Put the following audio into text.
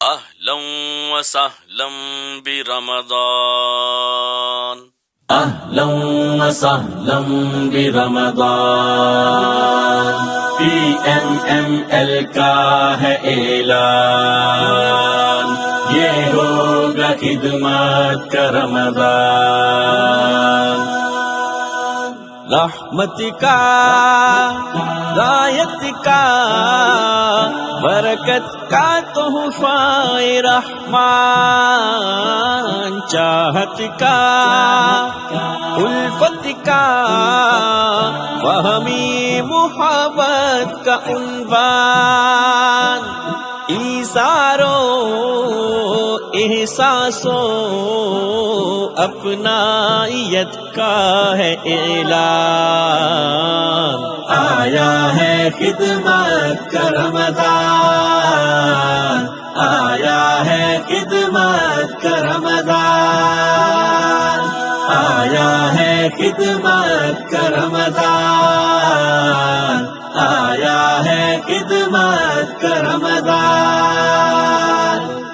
أهلا وسهلا برمضان. أهلا وسهلا برمضان. PNML کا ہے اعلان، یہ ہوگا خدمت کا رمضان. رحمت کا، ہدایت کا، برکت کا تحفہ رحمان، چاہت کا، الفت کا، فہمی محبت کا عنوان، ایثارو احساسو اپنائیت کا ہے اعلان. آیا ہے خدمت کا رمضان، آیا ہے خدمت کا رمضان، آیا ہے خدمت کا رمضان، آیا ہے خدمت کا رمضان.